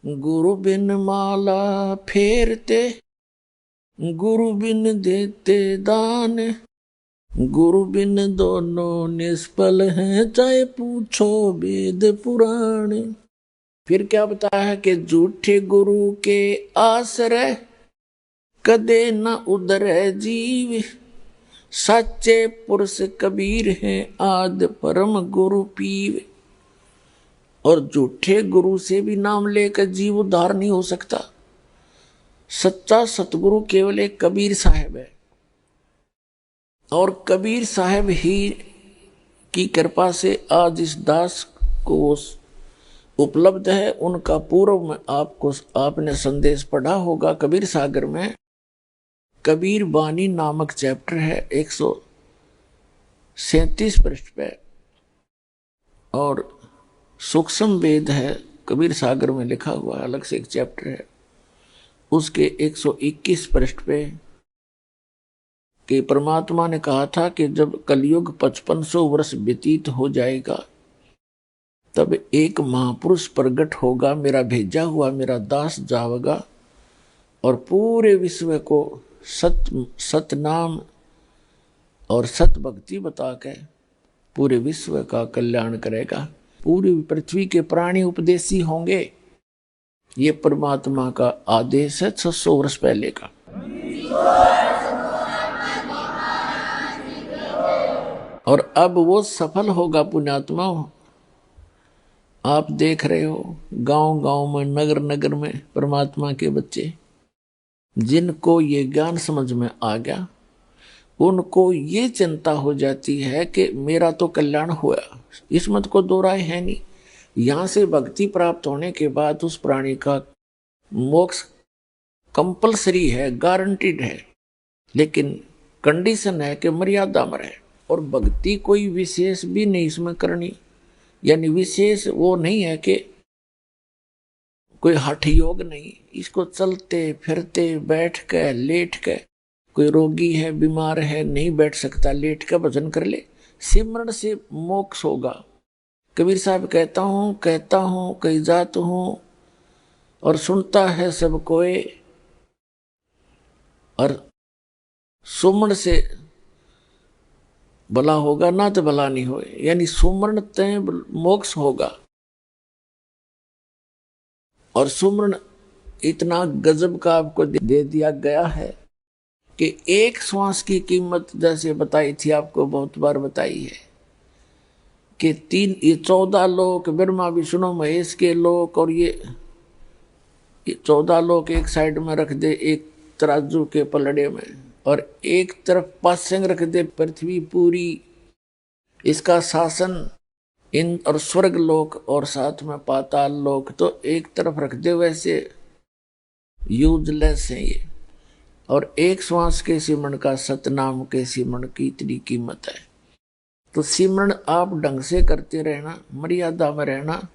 गुरु बिन माला फेरते, गुरु बिन देते दान, गुरु बिन दोनों निष्फल हैं, चाहे पूछो वेद पुराण। फिर क्या बताया है कि झूठे गुरु के आश्रय कदे न उधरे जीव, सच्चे पुरुष कबीर हैं आदि परम गुरु पीव। और झूठे गुरु से भी नाम लेकर जीव उद्धार नहीं हो सकता। सच्चा सतगुरु केवल एक कबीर साहब है, और कबीर साहब ही की कृपा से आज इस दास को उपलब्ध है। उनका पूर्व में आपने संदेश पढ़ा होगा। कबीर सागर में कबीर बानी नामक चैप्टर है 137 पृष्ठ पे, और सूक्ष्म वेद है कबीर सागर में लिखा हुआ है, अलग से एक चैप्टर है, उसके 121 पृष्ठ पे कि परमात्मा ने कहा था कि जब कलयुग 5500 वर्ष व्यतीत हो जाएगा तब एक महापुरुष प्रकट होगा, मेरा भेजा हुआ मेरा दास जाएगा और पूरे विश्व को सत नाम और सत भक्ति बता के पूरे विश्व का कल्याण करेगा। पूरी पृथ्वी के प्राणी उपदेशी होंगे। ये परमात्मा का आदेश है 600 वर्ष पहले का। और अब वो सफल होगा पुण्यात्मा। आप देख रहे हो गांव गांव में, नगर नगर में परमात्मा के बच्चे, जिनको ये ज्ञान समझ में आ गया, उनको ये चिंता हो जाती है कि मेरा तो कल्याण हुआ। इस मत को दो राय है नहीं। यहां से भक्ति प्राप्त होने के बाद उस प्राणी का मोक्ष कंपलसरी है, गारंटीड है, लेकिन कंडीशन है कि मर्यादा में रहे। और भक्ति कोई विशेष भी नहीं इसमें करनी, यानी विशेष वो नहीं है कि कोई हठ योग नहीं। इसको चलते फिरते, बैठ के, लेट के, कोई रोगी है, बीमार है, नहीं बैठ सकता, लेट के भजन कर ले, सिमरण से मोक्ष होगा। कबीर साहब कहता हूँ कई जात हूँ और सुनता है सब कोई, और सुमरण से भला होगा ना तो भला नहीं हो, यानी सुमरण तय मोक्ष होगा। और सुमरण इतना गजब का आपको दे दिया गया है कि एक श्वास की कीमत, जैसे बताई थी आपको, बहुत बार बताई है कि 14 लोक, ब्रह्मा विष्णु महेश के लोक, और ये 14 लोक एक साइड में रख दे एक तराजू के पलड़े में, और एक तरफ पासंग रख दे पृथ्वी पूरी, इसका शासन इन और स्वर्ग लोक, और साथ में पाताल लोक तो एक तरफ रख दे, वैसे यूजलेस है ये। और एक श्वास के सिमरण का, सतनाम के सिमरण की इतनी कीमत है। तो सिमरण आप ढंग से करते रहना, मर्यादा में रहना,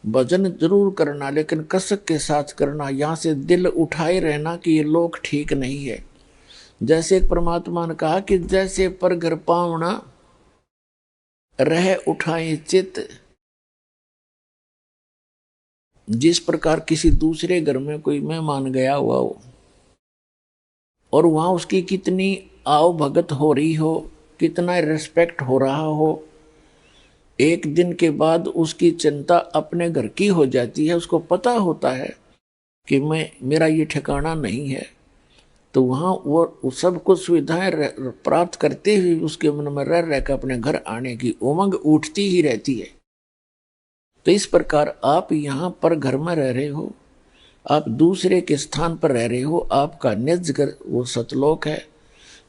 भजन जरूर करना, लेकिन कसक के साथ करना। यहाँ से दिल उठाए रहना कि ये लोक ठीक नहीं है। जैसे एक परमात्मा ने कहा कि जैसे पर घर पावना रह उठाए चित, जिस प्रकार किसी दूसरे घर में कोई मेहमान गया हुआ हो और वहां उसकी कितनी आओ भगत हो रही हो, कितना रिस्पेक्ट हो रहा हो, एक दिन के बाद उसकी चिंता अपने घर की हो जाती है। उसको पता होता है कि मेरा ये ठिकाना नहीं है, तो वहाँ वो सब कुछ सुविधाएं प्राप्त करते हुए उसके मन में रह रहकर अपने घर आने की उमंग उठती ही रहती है। तो इस प्रकार आप यहाँ पर घर में रह रहे हो, आप दूसरे के स्थान पर रह रहे हो, आपका निज घर वो सतलोक है।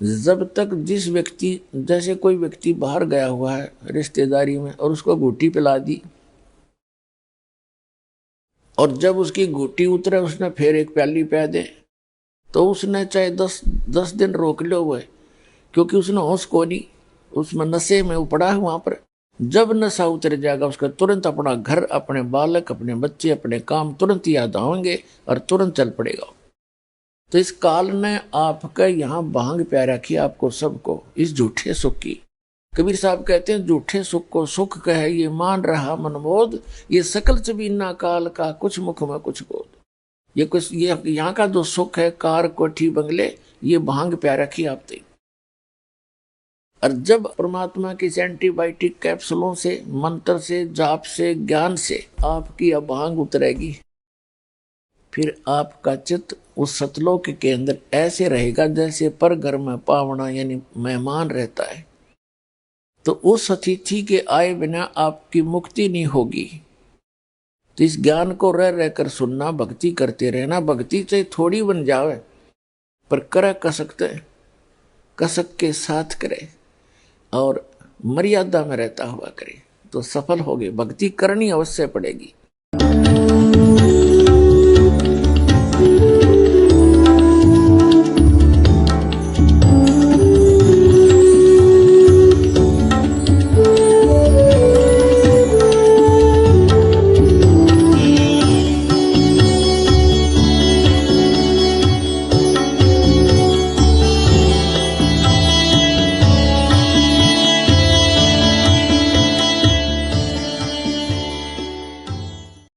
जब तक जिस व्यक्ति, जैसे कोई व्यक्ति बाहर गया हुआ है रिश्तेदारी में और उसको घूटी पिला दी, और जब उसकी घूटी उतरे उसने फिर एक प्याली पिला दे, तो उसने चाहे 10 दिन रोक लो हुए, क्योंकि उसने होश को नहीं, उसमें नशे में उपड़ा है। वहां पर जब नशा उतर जाएगा उसका तुरंत अपना घर, अपने बालक, अपने बच्चे, अपने काम तुरंत याद आएंगे और तुरंत चल पड़ेगा। तो इस काल ने आपका यहाँ भांग प्या रखी आपको सबको, इस झूठे सुख की। कबीर साहब कहते हैं झूठे सुख को सुख कहे ये मान रहा मनमोद, ये सकल चबीना काल का कुछ मुख में कुछ बोध। ये कुछ ये यहाँ का जो सुख है कार कोठी बंगले, ये भांग प्या रखी आपते। और जब परमात्मा की एंटीबायोटिक कैप्सूलों से, मंत्र से, जाप से, ज्ञान से आपकी अभांग उतरेगी, फिर आपका चित्त उस सतलोक के अंदर ऐसे रहेगा जैसे पर घर में पावना यानी मेहमान रहता है। तो उस अतिथि के आए बिना आपकी मुक्ति नहीं होगी। तो इस ज्ञान को रह रहकर सुनना, भक्ति करते रहना। भक्ति से थोड़ी बन जावे पर करे कसक के साथ करे और मर्यादा में रहता हुआ करे तो सफल होगे। भक्ति करनी अवश्य पड़ेगी।